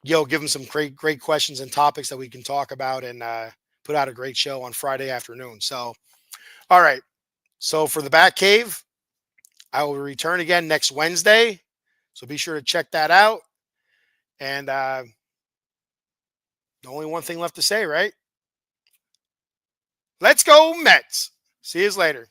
give him some great questions and topics that we can talk about, and put out a great show on Friday afternoon. So, all right. So for the Bat Cave, I will return again next Wednesday. So be sure to check that out. And only one thing left to say, right? Let's go Mets. See you later.